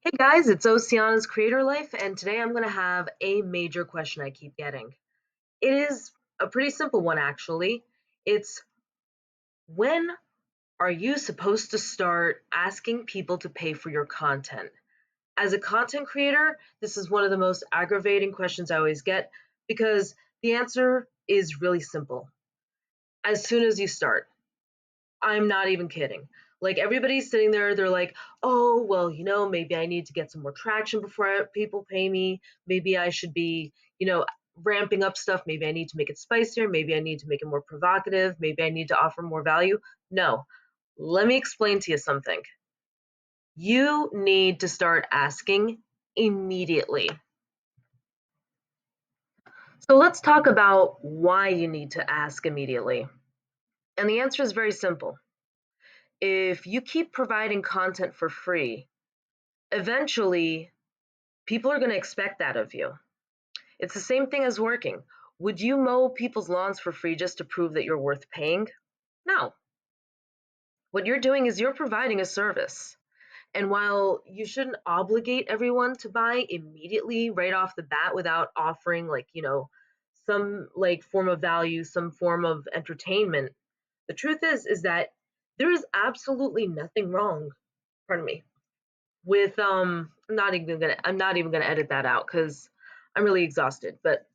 Hey guys, it's Oceana's Creator Life, and today I'm going to have a major question I keep getting. It is a pretty simple one, actually. It's when are you supposed to start asking people to pay for your content? As a content creator, this is one of the most aggravating questions I always get because the answer is really simple. As soon as you start. I'm not even kidding. Like everybody's sitting there, they're like, "Oh, well, maybe I need to get some more traction before people pay me. Maybe I should be, ramping up stuff. Maybe I need to make it spicier. Maybe I need to make it more provocative. Maybe I need to offer more value." No. Let me explain to you something. You need to start asking immediately. So let's talk about why you need to ask immediately. And the answer is very simple. If you keep providing content for free, eventually people are going to expect that of you. It's the same thing as working. Would you mow people's lawns for free just to prove that you're worth paying? No. What you're doing is you're providing a service. And while you shouldn't obligate everyone to buy immediately right off the bat without offering some form of value, some form of entertainment, the truth is that there is absolutely nothing wrong, pardon me, with I'm not even gonna edit that out because I'm really exhausted. But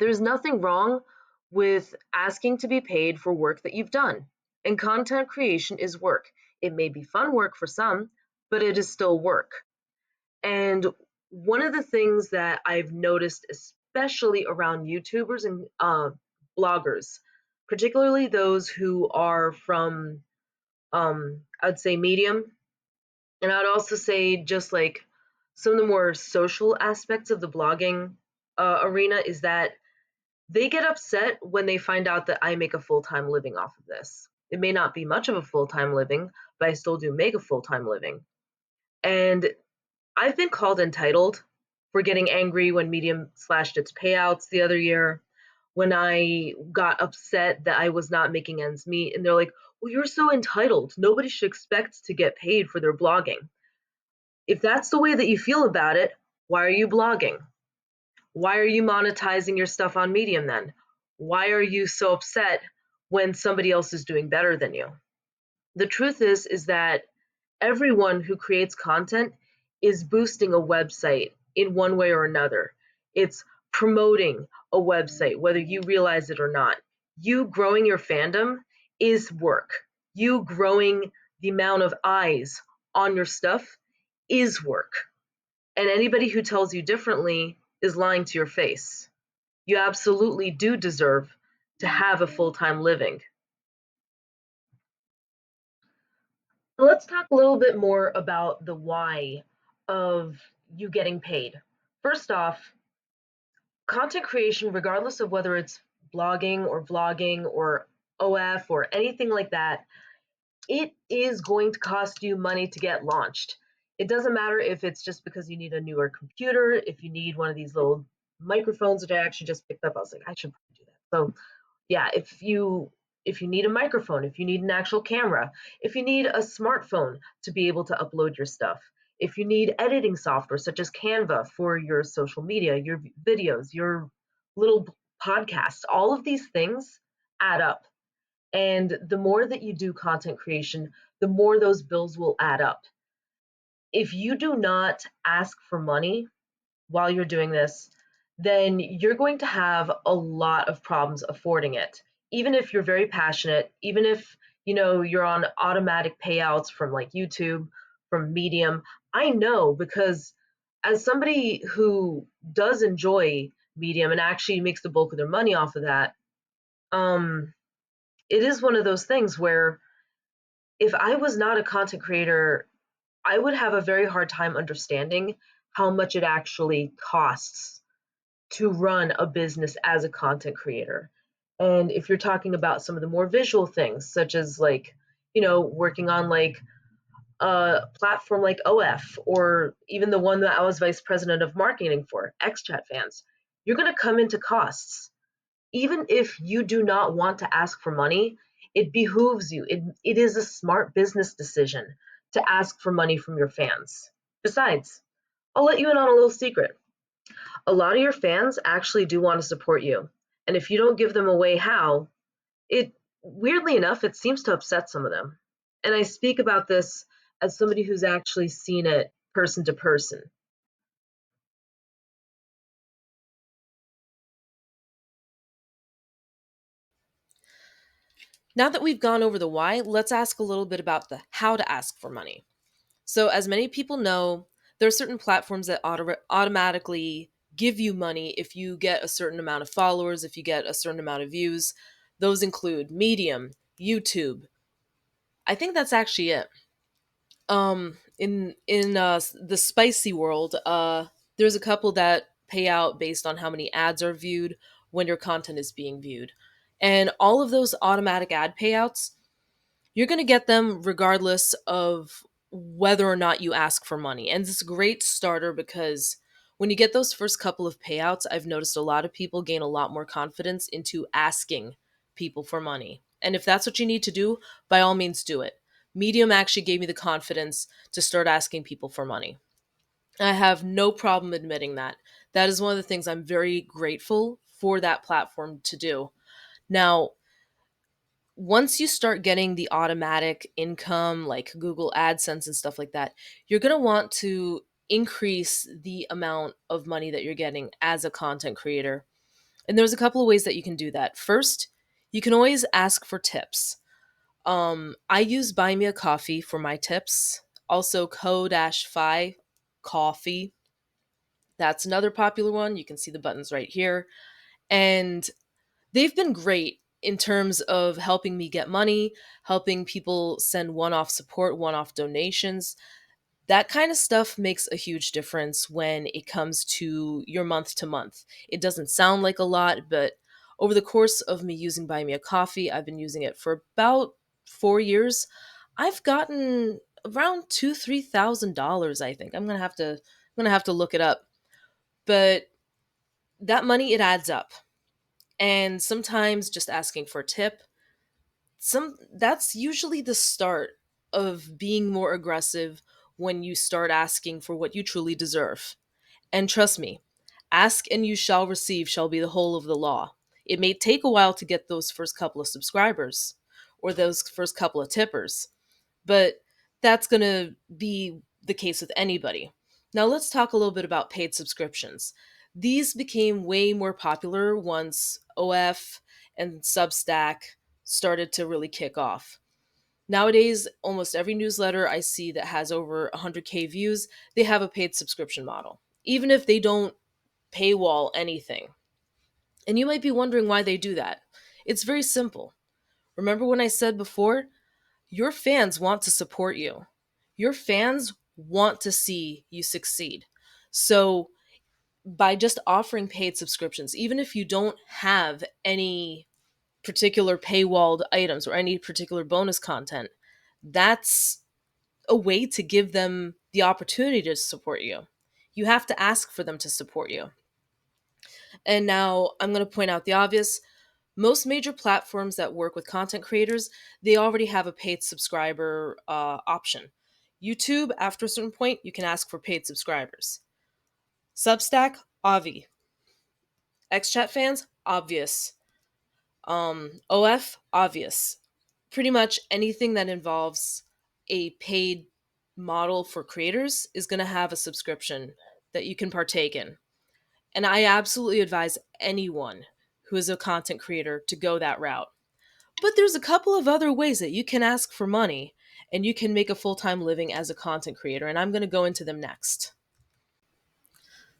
there's nothing wrong with asking to be paid for work that you've done. And content creation is work. It may be fun work for some, but it is still work. And one of the things that I've noticed, especially around YouTubers and bloggers, particularly those who are from, I'd say, Medium, and I'd also say just like some of the more social aspects of the blogging arena is that they get upset when they find out that I make a full time living off of this. It may not be much of a full time living, but I still do make a full time living. And I've been called entitled for getting angry when Medium slashed its payouts the other year, when I got upset that I was not making ends meet. And they're like, well, you're so entitled. Nobody should expect to get paid for their blogging. If that's the way that you feel about it, why are you blogging? Why are you monetizing your stuff on Medium then? Why are you so upset when somebody else is doing better than you? The truth is that everyone who creates content is boosting a website in one way or another. It's promoting a website, whether you realize it or not. You growing your fandom is work. You growing the amount of eyes on your stuff is work. And anybody who tells you differently is lying to your face. You absolutely do deserve to have a full time living. Let's talk a little bit more about the why of you getting paid. First off, content creation, regardless of whether it's blogging or vlogging or OF or anything like that, it is going to cost you money to get launched. It doesn't matter if it's just because you need a newer computer, if you need one of these little microphones that I actually just picked up. I was like, I should probably do that. So yeah, if you need a microphone, if you need an actual camera, if you need a smartphone to be able to upload your stuff, if you need editing software such as Canva for your social media, your videos, your little podcasts, all of these things add up. And the more that you do content creation, the more those bills will add up. If you do not ask for money while you're doing this, then you're going to have a lot of problems affording it. Even if you're very passionate, even if you're on automatic payouts from like YouTube, from Medium. I know because as somebody who does enjoy Medium and actually makes the bulk of their money off of that, um, it is one of those things where if I was not a content creator, I would have a very hard time understanding how much it actually costs to run a business as a content creator. And if you're talking about some of the more visual things, such as like, working on like a platform like OF, or even the one that I was vice president of marketing for, XChat fans, you're going to come into costs. Even if you do not want to ask for money, it behooves you. It is a smart business decision to ask for money from your fans. Besides, I'll let you in on a little secret. A lot of your fans actually do want to support you. And if you don't give them a way how, it weirdly enough, it seems to upset some of them. And I speak about this as somebody who's actually seen it person to person. Now that we've gone over the why, let's ask a little bit about the how to ask for money. So, as many people know, there are certain platforms that automatically give you money if you get a certain amount of followers, if you get a certain amount of views. Those include Medium, YouTube. I think that's actually it. In the spicy world, there's a couple that pay out based on how many ads are viewed when your content is being viewed, and all of those automatic ad payouts, you're going to get them regardless of whether or not you ask for money. And it's a great starter because when you get those first couple of payouts, I've noticed a lot of people gain a lot more confidence into asking people for money. And if that's what you need to do, by all means do it. Medium actually gave me the confidence to start asking people for money. I have no problem admitting that. That is one of the things I'm very grateful for that platform to do. Now, once you start getting the automatic income like Google AdSense and stuff like that, you're going to want to increase the amount of money that you're getting as a content creator. And there's a couple of ways that you can do that. First, you can always ask for tips. I use Buy Me a Coffee for my tips. Also, Co-Fi Coffee. That's another popular one. You can see the buttons right here. And they've been great in terms of helping me get money, helping people send one off support, one off donations. That kind of stuff makes a huge difference when it comes to your month to month. It doesn't sound like a lot, but over the course of me using Buy Me a Coffee, I've been using it for about 4 years. I've gotten around $2,000 to $3,000. I think I'm gonna have to look it up, but that money it adds up, and sometimes just asking for a tip, some that's usually the start of being more aggressive when you start asking for what you truly deserve. And trust me, ask and you shall receive shall be the whole of the law. It may take a while to get those first couple of subscribers or those first couple of tippers, but that's going to be the case with anybody. Now, let's talk a little bit about paid subscriptions. These became way more popular once OF and Substack started to really kick off. Nowadays, almost every newsletter I see that has over 100K views, they have a paid subscription model, even if they don't paywall anything. And you might be wondering why they do that. It's very simple. Remember when I said before, your fans want to support you. Your fans want to see you succeed. So, by just offering paid subscriptions, even if you don't have any particular paywalled items or any particular bonus content, that's a way to give them the opportunity to support you. You have to ask for them to support you. And now I'm going to point out the obvious. Most major platforms that work with content creators, they already have a paid subscriber option. YouTube, after a certain point, you can ask for paid subscribers. Substack, Avi. XChat fans, obvious. OF, obvious. Pretty much anything that involves a paid model for creators is going to have a subscription that you can partake in. And I absolutely advise anyone who is a content creator to go that route. But there's a couple of other ways that you can ask for money and you can make a full time living as a content creator, and I'm going to go into them next.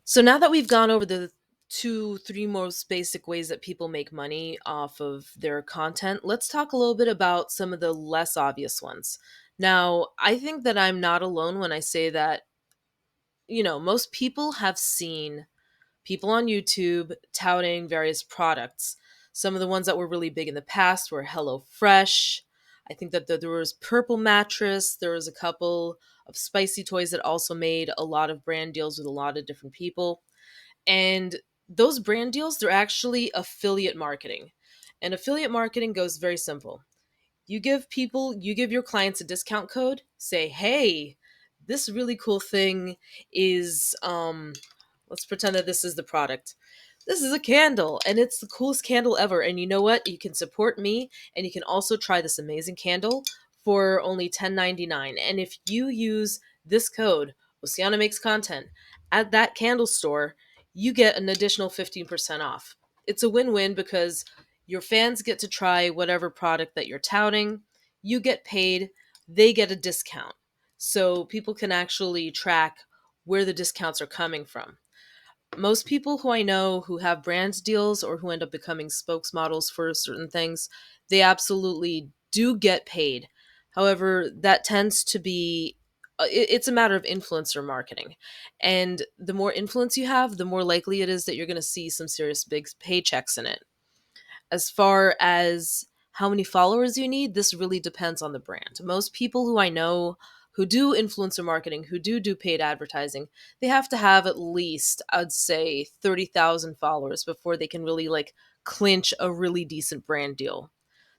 So, now that we've gone over the two, three most basic ways that people make money off of their content, let's talk a little bit about some of the less obvious ones. Now, I think that I'm not alone when I say that, most people have seen people on YouTube touting various products. Some of the ones that were really big in the past were HelloFresh. I think that there was Purple Mattress. There was a couple of spicy toys that also made a lot of brand deals with a lot of different people. And those brand deals, they're actually affiliate marketing. And affiliate marketing goes very simple. You give your clients a discount code, say, hey, this really cool thing is let's pretend that this is the product. This is a candle and it's the coolest candle ever. And you know what? You can support me and you can also try this amazing candle for only $10.99. And if you use this code, Oceana Makes Content, at that candle store, you get an additional 15% off. It's a win-win because your fans get to try whatever product that you're touting, you get paid, they get a discount. So people can actually track where the discounts are coming from. Most people who I know who have brand deals or who end up becoming spokesmodels for certain things, they absolutely do get paid. However, that tends to be it's a matter of influencer marketing. And the more influence you have, the more likely it is that you're going to see some serious big paychecks in it. As far as how many followers you need, this really depends on the brand. Most people who I know who do influencer marketing, who do paid advertising, they have to have at least, I'd say, 30,000 followers before they can really like clinch a really decent brand deal.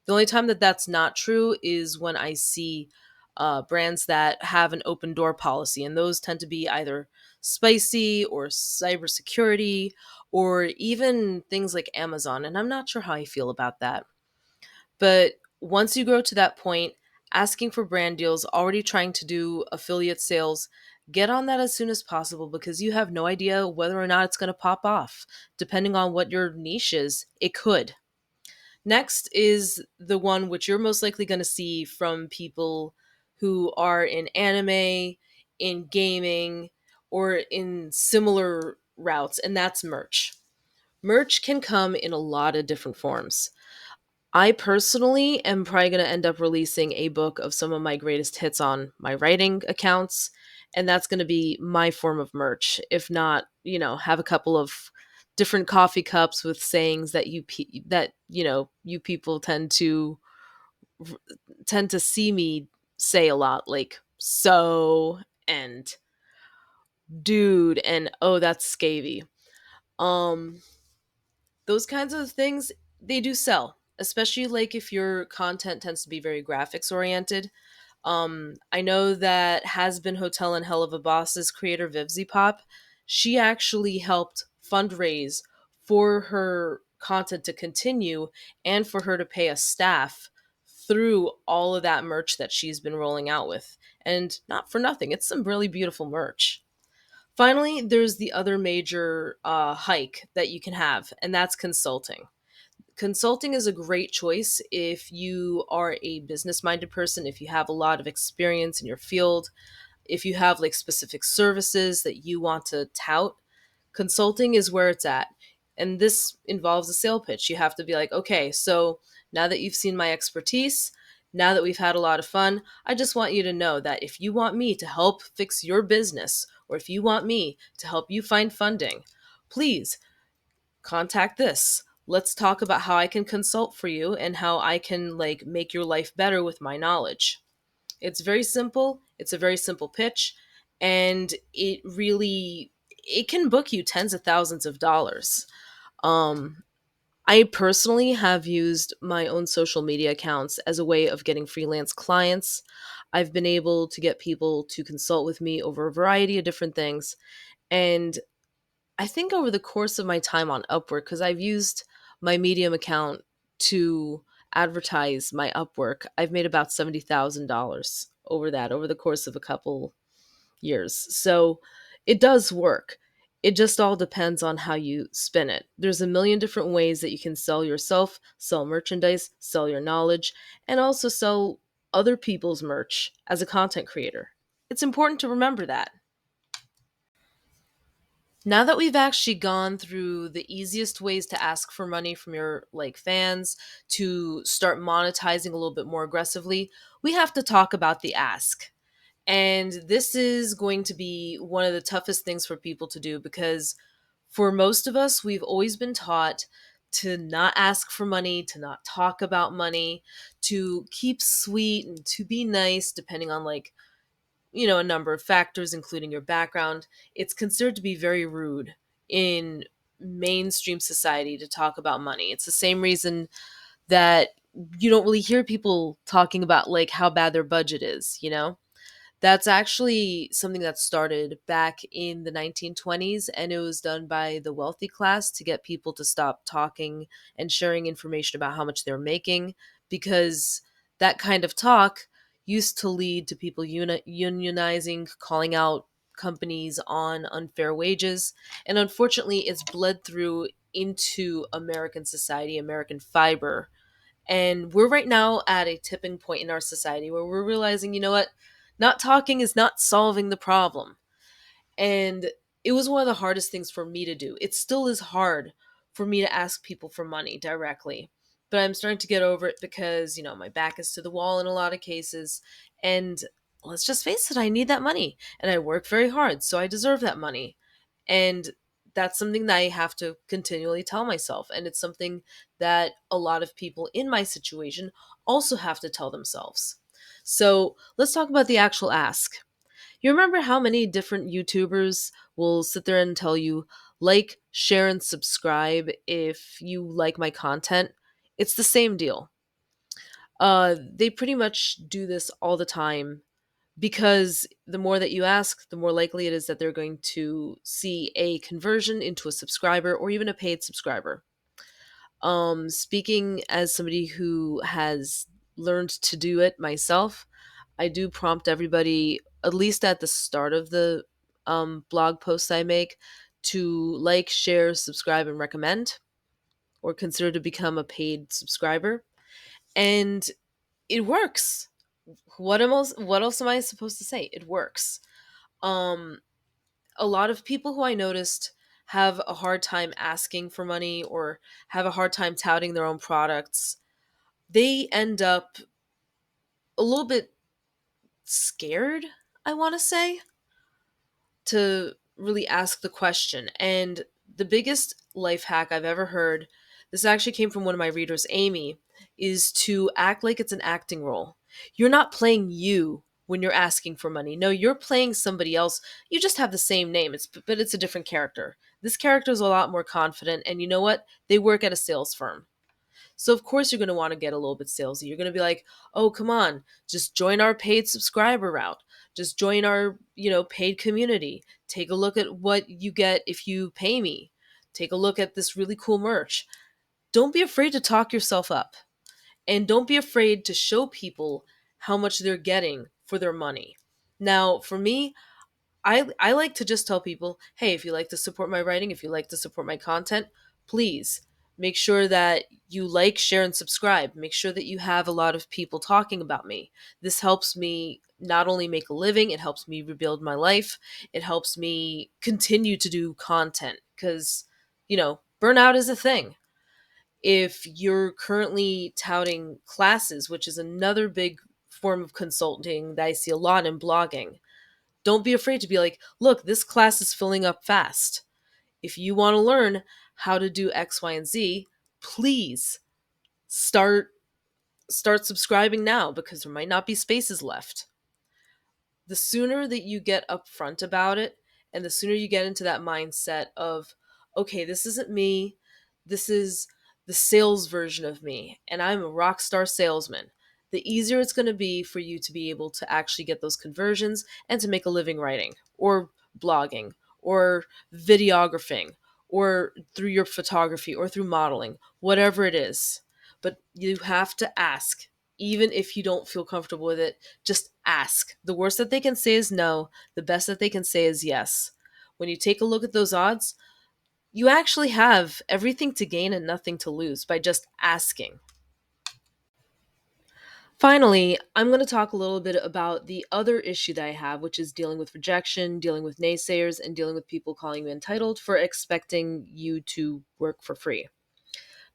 The only time that that's not true is when I see brands that have an open door policy, and those tend to be either spicy or cybersecurity or even things like Amazon. And I'm not sure how I feel about that. But once you grow to that point, asking for brand deals, already trying to do affiliate sales, get on that as soon as possible because you have no idea whether or not it's going to pop off. Depending on what your niche is, it could. Next is the one which you're most likely going to see from people who are in anime, in gaming, or in similar routes, and that's merch. Merch can come in a lot of different forms. I personally am probably going to end up releasing a book of some of my greatest hits on my writing accounts, and that's going to be my form of merch. If not, have a couple of different coffee cups with sayings that you people tend to see me say a lot, like so and dude and oh that's scavy. Um those kinds of things, they do sell, especially like if your content tends to be very graphics oriented. I know that Has Been Hotel and Hell of a Boss's creator Vivzy Pop, she actually helped fundraise for her content to continue and for her to pay a staff through all of that merch that she's been rolling out with. And not for nothing, it's some really beautiful merch. Finally, there's the other major hike that you can have, and that's consulting. Consulting is a great choice if you are a business minded person, if you have a lot of experience in your field, if you have like specific services that you want to tout. Consulting is where it's at. And this involves a sale pitch. You have to be like, okay, so now that you've seen my expertise, now that we've had a lot of fun, I just want you to know that if you want me to help fix your business, or if you want me to help you find funding, please contact this. Let's talk about how I can consult for you and how I can like make your life better with my knowledge. It's very simple. It's a very simple pitch, and it can book you tens of thousands of dollars. Um I personally have used my own social media accounts as a way of getting freelance clients. I've been able to get people to consult with me over a variety of different things. And I think over the course of my time on Upwork, because I've used my Medium account to advertise my Upwork, I've made about $70,000 over the course of a couple years. So it does work. It just all depends on how you spin it. There's a million different ways that you can sell yourself, sell merchandise, sell your knowledge, and also sell other people's merch as a content creator. It's important to remember that. Now that we've actually gone through the easiest ways to ask for money from your like fans to start monetizing a little bit more aggressively, we have to talk about the ask. And this is going to be one of the toughest things for people to do because for most of us, we've always been taught to not ask for money, to not talk about money, to keep sweet and to be nice, depending on like, a number of factors, including your background. It's considered to be very rude in mainstream society to talk about money. It's the same reason that you don't really hear people talking about like how bad their budget is. That's actually something that started back in the 1920s, and it was done by the wealthy class to get people to stop talking and sharing information about how much they're making, because that kind of talk used to lead to people unionizing, calling out companies on unfair wages, and unfortunately, it's bled through into American society, American fiber. And we're right now at a tipping point in our society where we're realizing, you know what? Not talking is not solving the problem. And it was one of the hardest things for me to do. It still is hard for me to ask people for money directly. But I'm starting to get over it because, my back is to the wall in a lot of cases. And let's just face it, I need that money. And I work very hard, so I deserve that money. And that's something that I have to continually tell myself. And it's something that a lot of people in my situation also have to tell themselves. So let's talk about the actual ask. You remember how many different YouTubers will sit there and tell you, like, share, and subscribe if you like my content? It's the same deal. They pretty much do this all the time because the more that you ask, the more likely it is that they're going to see a conversion into a subscriber or even a paid subscriber. Speaking as somebody who has learned to do it myself, I do prompt everybody, at least at the start of the blog posts I make, to like, share, subscribe, and recommend, or consider to become a paid subscriber. And it works. What else am I supposed to say? It works. Um, a lot of people who I noticed have a hard time asking for money or have a hard time touting their own products. They end up a little bit scared, I want to say, to really ask the question. And the biggest life hack I've ever heard, this actually came from one of my readers, Amy, is to act like it's an acting role. You're not playing you when you're asking for money. No, you're playing somebody else. You just have the same name, but it's a different character. This character is a lot more confident, and you know what? They work at a sales firm. So of course you're going to want to get a little bit salesy. You're going to be like, "Oh, come on, just join our paid subscriber route. Just join our, paid community. Take a look at what you get if you pay me. Take a look at this really cool merch." Don't be afraid to talk yourself up. And don't be afraid to show people how much they're getting for their money. Now, for me, I like to just tell people, hey, if you like to support my writing, if you like to support my content, please make sure that you like, share, and subscribe. Make sure that you have a lot of people talking about me. This helps me not only make a living, it helps me rebuild my life. It helps me continue to do content because, burnout is a thing. If you're currently touting classes, which is another big form of consulting that I see a lot in blogging, don't be afraid to be like, look, this class is filling up fast. If you want to learn how to do X, Y, and Z, please start start subscribing now because there might not be spaces left. The sooner that you get upfront about it and the sooner you get into that mindset of, okay, this isn't me, this is the sales version of me, and I'm a rock star salesman, the easier it's going to be for you to be able to actually get those conversions and to make a living writing or blogging or videographing or through your photography or through modeling, whatever it is. But you have to ask. Even if you don't feel comfortable with it, just ask. The worst that they can say is no. The best that they can say is yes. When you take a look at those odds, you actually have everything to gain and nothing to lose by just asking. Finally, I'm going to talk a little bit about the other issue that I have, which is dealing with rejection, dealing with naysayers, and dealing with people calling you entitled for expecting you to work for free.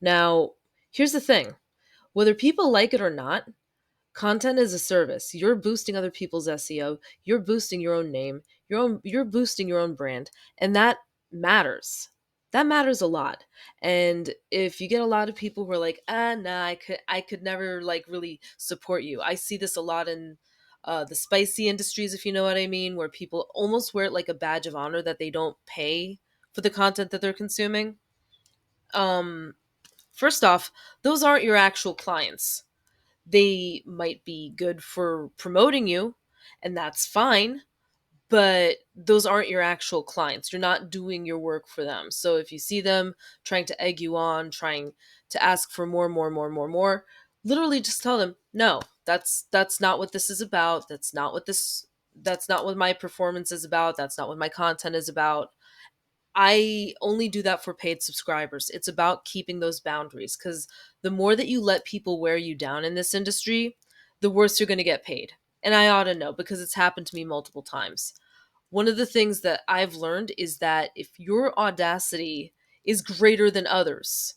Now, here's the thing, whether people like it or not, content is a service. You're boosting other people's SEO, you're boosting your own name, you're boosting your own brand, and that matters. That matters a lot. And if you get a lot of people who are like, nah, I could never like really support you. I see this a lot in the spicy industries, if you know what I mean, where people almost wear it like a badge of honor that they don't pay for the content that they're consuming. Um, First off, those aren't your actual clients. They might be good for promoting you. And that's fine, but those aren't your actual clients. You're not doing your work for them. So if you see them trying to egg you on, trying to ask for more, more, more, more, more, literally just tell them, no, that's not what this is about. That's not what my performance is about. That's not what my content is about. I only do that for paid subscribers. It's about keeping those boundaries because the more that you let people wear you down in this industry, the worse you're going to get paid. And I ought to know because it's happened to me multiple times. One of the things that I've learned is that if your audacity is greater than others,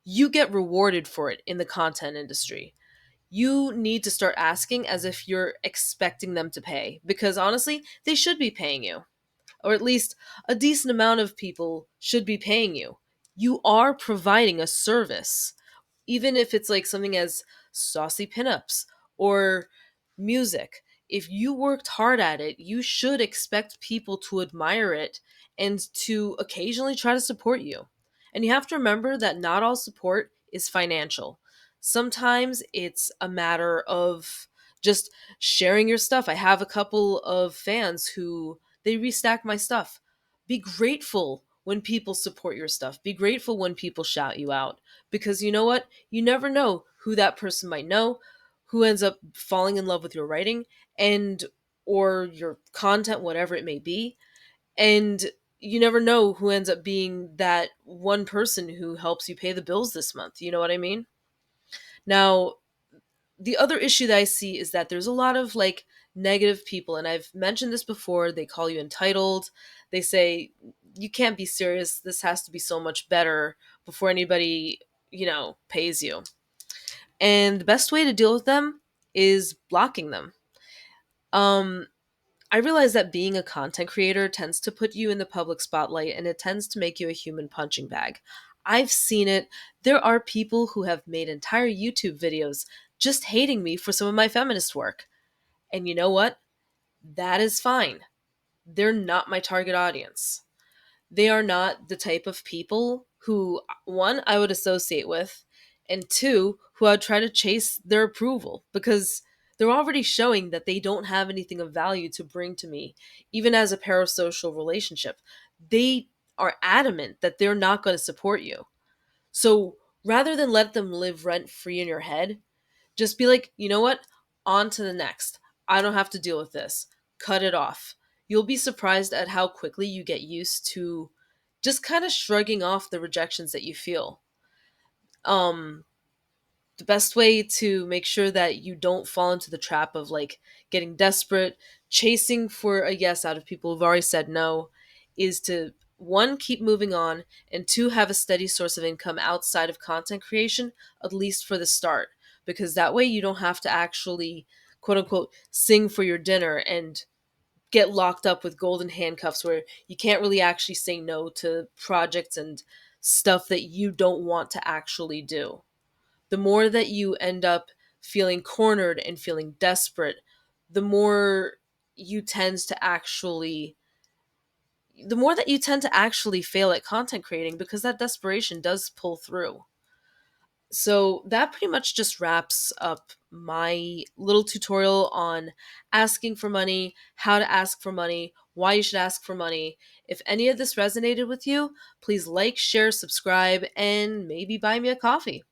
you get rewarded for it in the content industry. You need to start asking as if you're expecting them to pay because honestly, they should be paying you, or at least a decent amount of people should be paying you. You are providing a service, even if it's like something as saucy pinups or music. If you worked hard at it, you should expect people to admire it and to occasionally try to support you. And you have to remember that not all support is financial. Sometimes it's a matter of just sharing your stuff. I have a couple of fans who they restack my stuff. Be grateful when people support your stuff. Be grateful when people shout you out because you know what? You never know who that person might know, who ends up falling in love with your writing and or your content, whatever it may be. And you never know who ends up being that one person who helps you pay the bills this month. You know what I mean? Now, the other issue that I see is that there's a lot of like negative people, and I've mentioned this before. They call you entitled. They say you can't be serious. This has to be so much better before anybody, pays you. And the best way to deal with them is blocking them. Um, I realize that being a content creator tends to put you in the public spotlight and it tends to make you a human punching bag. I've seen it. There are people who have made entire YouTube videos just hating me for some of my feminist work. And you know what? That is fine. They're not my target audience. They are not the type of people who, one, I would associate with, and two, who I'd try to chase their approval because they're already showing that they don't have anything of value to bring to me, even as a parasocial relationship. They are adamant that they're not going to support you. So rather than let them live rent free in your head, just be like, you know what? On to the next. I don't have to deal with this. Cut it off. You'll be surprised at how quickly you get used to just kind of shrugging off the rejections that you feel. Um, the best way to make sure that you don't fall into the trap of like getting desperate, chasing for a yes out of people who've already said no, is to one, keep moving on, and two, have a steady source of income outside of content creation, at least for the start. Because that way you don't have to actually, quote unquote, sing for your dinner and get locked up with golden handcuffs where you can't really actually say no to projects and stuff that you don't want to actually do. The more that you end up feeling cornered and feeling desperate, the more you tend to actually the more that you tend to actually fail at content creating because that desperation does pull through. So that pretty much just wraps up my little tutorial on asking for money, how to ask for money, why you should ask for money. If any of this resonated with you, please like, share, subscribe, and maybe buy me a coffee.